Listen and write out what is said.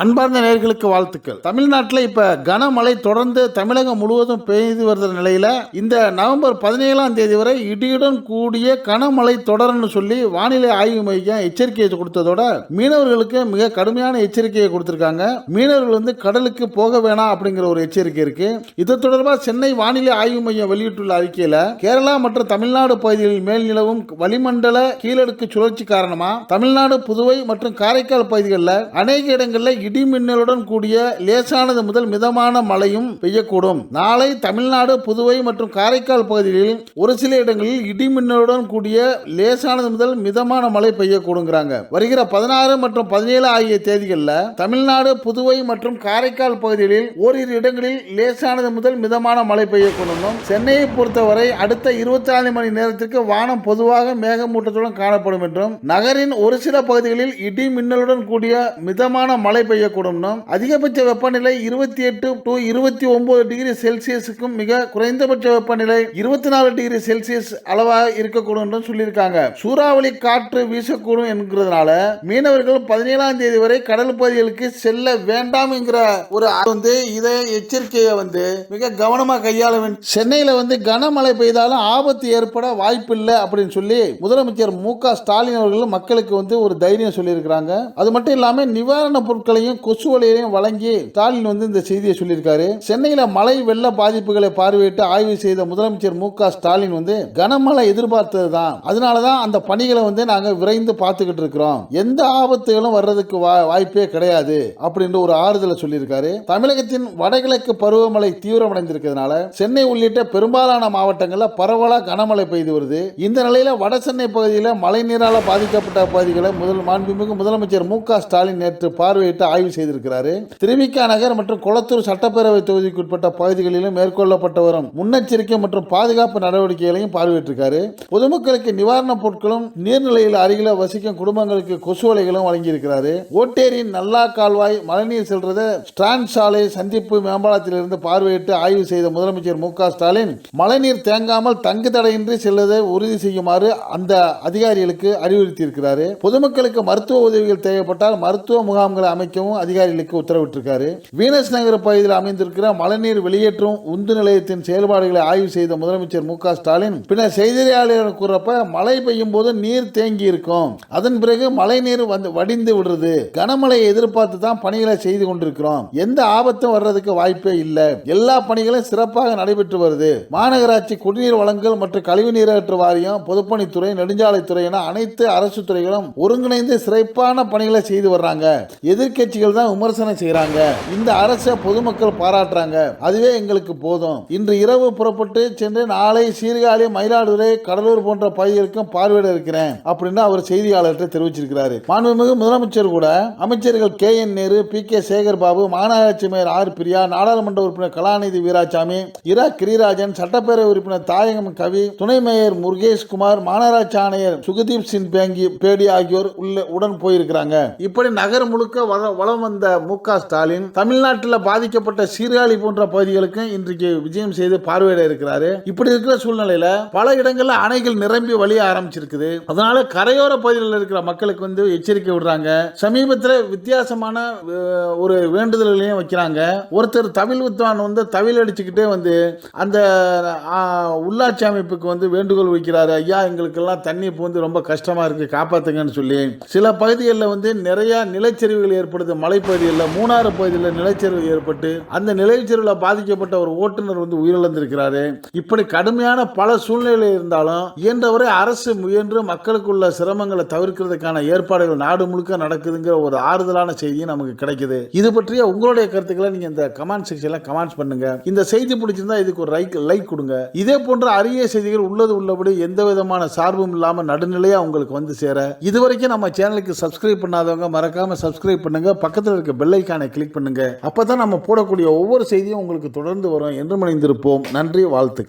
அன்பார்ந்த நேயர்களுக்கு வாழ்த்துக்கள். தமிழ்நாட்டில் இப்ப கனமழை தொடர்ந்து தமிழகம் முழுவதும் பெய்து வருகிற நிலையில இந்த நவம்பர் 17ஆம் தேதி வரை இடியுடன் கூடிய கனமழை தொடரும்னு சொல்லி வானிலை ஆய்வு மையம் எச்சரிக்கையை கொடுத்ததோட மீனவர்களுக்கு மிக கடுமையான எச்சரிக்கையை கொடுத்திருக்காங்க. மீனவர்கள் கடலுக்கு போக வேணாம் அப்படிங்கிற ஒரு எச்சரிக்கை இருக்கு. இது தொடர்பாக சென்னை வானிலை ஆய்வு மையம் வெளியிட்டுள்ள அறிக்கையில கேரளா மற்றும் தமிழ்நாடு பகுதிகளில் மேல் நிலவும் வளிமண்டல கீழடுக்கு சுழற்சி காரணமா தமிழ்நாடு, புதுவை மற்றும் காரைக்கால் பகுதிகளில் அநேக இடங்களில் இடி மின்னலுடன் கூடிய லேசானது முதல் மிதமான மழையும் பெய்யக்கூடும். நாளை தமிழ்நாடு, புதுவை மற்றும் காரைக்கால் பகுதிகளில் ஒரு சில இடங்களில் இடி மின்னலுடன் கூடிய லேசானது முதல் மிதமான மழை பெய்யக்கூடுங்கிறாங்க. வருகிற 16 மற்றும் 17 ஆகிய தேதிகளில் தமிழ்நாடு, புதுவை மற்றும் காரைக்கால் பகுதிகளில் ஓரிரு இடங்களில் லேசானது முதல் மிதமான மழை பெய்யக்கூடும். சென்னையை பொறுத்தவரை அடுத்த 24 மணி நேரத்திற்கு வானம் பொதுவாக மேகமூட்டத்துடன் காணப்படும் என்றும் நகரின் ஒரு சில பகுதிகளில் இடி மின்னலுடன் கூடிய மிதமான மழை பெய்யக்கூடும். அதிகபட்ச வெப்பநிலை 28 to 29 டிகிரி செல்சியஸுக்கும் மிக குறைந்தபட்ச வெப்பநிலை 24 டிகிரி செல்சியஸ் அளவாக இருக்கக்கூடும் என்று சொல்லியிருக்காங்க. சூறாவளி காற்று வீசக்கூடும் என்கிறதுனால மீனவர்கள் 17ஆம் தேதி வரை கடல் பகுதிகளுக்கு செல்ல வேண்டாம் என்கிற ஒரு இதை எச்சரிக்கையை மிக கவனமாக கையாள வேண்டும். சென்னையில் கனமழை பெய்தாலும் ஆபத்து ஏற்பட வாய்ப்பில்லை அப்படின்னு சொல்லி முதலமைச்சர் மு.க. ஸ்டாலின் அவர்கள் மக்களுக்கு ஒரு தைரியம் சொல்லியிருக்கிறாங்க. அது மட்டும் இல்லாம நிவாரண பொருட்களையும் கொசு வலையையும் வழங்கி ஸ்டாலின் இந்த செய்தியை சொல்லியிருக்காரு. சென்னையில மழை வெள்ள பாதிப்புகளை பார்வையிட்டு ஆய்வு செய்த முதலமைச்சர் மு.க. ஸ்டாலின் கனமழை எதிர்பார்த்ததுதான், அதனாலதான் அந்த பணிகளை நாங்க விரைந்து பார்த்துக்கிட்டு இருக்கிறோம், எந்த ஆபத்துகளும் வர்றதுக்கு வாய்ப்பே கிடையாது அப்படின்னு ஒரு ஆறுதலை சொல்லியிருக்காரு. தமிழகத்தின் வடகிழக்கு பருவமழை தீவிரமடைந்திருக்கிறதுனால சென்னை உள்ளிட்ட பெரும்பாலான மாவட்டங்களில் பரவலாக கனமழை பெய்து வருது. இந்த நிலையில வட சென்னை பகுதியில் மழை நீரால பாதிக்கப்பட்ட பகுதிகளை மாண்புமிகு முதலமைச்சர் மு.க. ஸ்டாலின் நேற்று பார்வையிட்டு ஆய்வு செய்திருக்கிறார். திருவிக நகர் மற்றும் கொளத்தூர் சட்டப்பேரவை தொகுதிக்குட்பட்ட பகுதிகளிலும் மேற்கொள்ளப்பட்டு வரும் முன்னெச்சரிக்கை மற்றும் பாதுகாப்பு நடவடிக்கைகளையும் பார்வையிட்டிருக்காரு. பொதுமக்களுக்கு நிவாரணப் பொருட்களும் நீர்நிலையில் அருகில வசிக்கும் குடும்பங்களுக்கு கொசு வலைகளும் வழங்கியிருக்கிறார். ஓட்டேரி நல்லா கால்வாய் மழைநீர் செல்றத ஸ்டாண்ட் சாலை சந்திப்பு மேம்பாலத்திலிருந்து பார்வையிட்டு ஆய்வு செய்த முதலமைச்சர் மு.க. ஸ்டாலின் மழைநீர் தேங்காமல் தங்கு தடையின்றி செல்வதை உறுதி செய்யுமாறு அந்த அதிகாரிகளுக்கு அறிவுறுத்தியிருக்கிறார். பொதுமக்களுக்கு மருத்துவ உதவிகள் தேவைப்பட்டால் மருத்துவ முகாம்களை அமைக்கவும் அதிகாரிகளுக்கு உத்தரவிட்டிருக்காரு. வீனஸ் நகர் பகுதியில் அமைந்திருக்கிற மழைநீர் வெளியேற்றும் உந்து நிலையத்தின் செயல்பாடுகளை ஆய்வு செய்த முதலமைச்சர் மு.க. ஸ்டாலின் பின்னர் செய்தியாளர்கள் கூறப்ப மழை பெய்யும் போது நீர் தேங்கி இருக்கும், அதன் பிறகு மழை நீர் வடிந்து விடுறது, கனமழையை எதிர்பார்த்து தான் பணிகளை செய்து கொண்டிருக்கிறோம், எந்த ஆபத்தும் வர்றதுக்கு வாய்ப்பே இல்லை, எல்லா பணிகளும் சிறப்பாக நடைபெற்று வருது, மாநகராட்சி குடிநீர் வழங்கல் மற்றும் கழிவு நீரேற்று வாரியம், பொதுப்பணித்துறை, நெடுஞ்சாலைத்துறை என அனைத்து அரசு துறைகளும் ஒருங்கிணைந்து சிறப்பான பணிகளை செய்து வர்றாங்க. எதிர்கட்சிகள் தான் விமர்சனம் செய்யறாங்க, இந்த அரசை பொதுமக்கள் பாராட்டுறாங்க, அதுவே எங்களுக்கு போதும். இன்று இரவு புறப்பட்டு சென்று நாளை சீர்காழி, மயிலாடுதுறை, கடலூர் போன்ற பகுதிகளுக்கும் பார்வையிட இருக்கிறேன் அப்படின்னு அவர் செய்தியாளர்கிட்ட தெரிவிச்சிருக்கிறார். மாண்புமிகு முதலமைச்சர் கூட அமைச்சர்கள் கே.என். நேரு, பி.கே. சேகர் பாபு, மாநகராட்சி மேயர் ஆர். பிரியா, நாடாளுமன்ற உறுப்பினர் கலாநிதி வீராசாமி, இரா கிரிராஜன், சட்டப்பேரவை உறுப்பினர் தாயகம் கவி, துணை மேயர் முருகேஷ் குமார், மாநகராட்சி ஆணையர் சுகதீப் சிங் பேடி ஆகியோர் உடன் போயிருக்கிறாங்க. இப்படி நகர் முழுக்க வளம் வந்த மு.க. ஸ்டாலின் தமிழ்நாட்டில் பாதிக்கப்பட்ட சீர்காழி போன்ற பகுதிகளுக்கு இன்றைக்கு விஜயம் செய்து பார்வையிட இருக்கிறாரு. இப்படி இருக்கிற சூழ்நிலையில பல இடங்கள்ல அணைகள் நிரம்பி வழிய ஆரம்பிச்சிருக்குது. அதனால கரையோர பகுதிகளில் இருக்கிற மக்களுக்கு எச்சரிக்கை விடுறாங்க. சமீபத்தில் வித்தியாசமான ஒரு வேண்டுதல்களையும் வைக்கிறாங்க. ஒருத்தர் தவில் வித்வான் தவில் அடிச்சுக்கிட்டே அந்த உள்ளாட்சி அமைப்புக்கு வேண்டுகோள் வைக்கிறாரு, ஐயா எங்களுக்கெல்லாம் தண்ணி பூந்து ரொம்ப கஷ்டமா இருக்கு, காப்பாத்துங்கன்னு சொல்லி. சில பகுதிகளில் நிறைய நிலச்சரிவுகள் ஏற்படுது. மலைப்பகுதிகளில் மூணாறு பகுதியில் நிலச்சரிவு ஏற்பட்டு அந்த நிலச்சரிவில் பாதிக்கப்பட்ட ஒரு ஓட்டுநர் உயிரிழந்திருக்கிறாரு. இப்படி கடுமையான பல சூழ்நிலை இருந்தாலும் இயன்றவரை அரசு முயன்று மக்களுக்குள்ள சிரமங்களை தவிர்க்கிறதுக்கான ஏற்பாடுகள் நாடு முழுக்க நடக்குதுங்கிற ஒரு ஆறுதலான செய்தியும் நமக்கு கிடைக்குது. இது பற்றிய உங்களுடைய கருத்துக்களை நீங்க இந்த கமெண்ட் செக்ஷன்ல கமெண்ட்ஸ் பண்ணுங்க. இந்த செய்தி பிடிச்சிருந்தா இதுக்கு ஒரு லைக் கொடுங்க. இதே போன்ற அரிய செய்திகள் உள்ளபடி எந்த விதமான சார்பும் இல்லாம நடுநிலையா உங்களுக்கு சேர இதுவரைக்கும் நம்ம சேனலுக்கு சப்ஸ்கிரைப் பண்ணாதவங்க மறக்காம சப்ஸ்கிரைப் பண்ணுங்க. பக்கத்தில் இருக்க பெல் ஐகானை கிளிக் பண்ணுங்க. அப்பதான் நம்ம போடக்கூடிய ஒவ்வொரு செய்தியும் உங்களுக்கு தொடர்ந்து வரும். என்று மணிந்திருப்போம். நன்றி, வாழ்த்துக்கள்.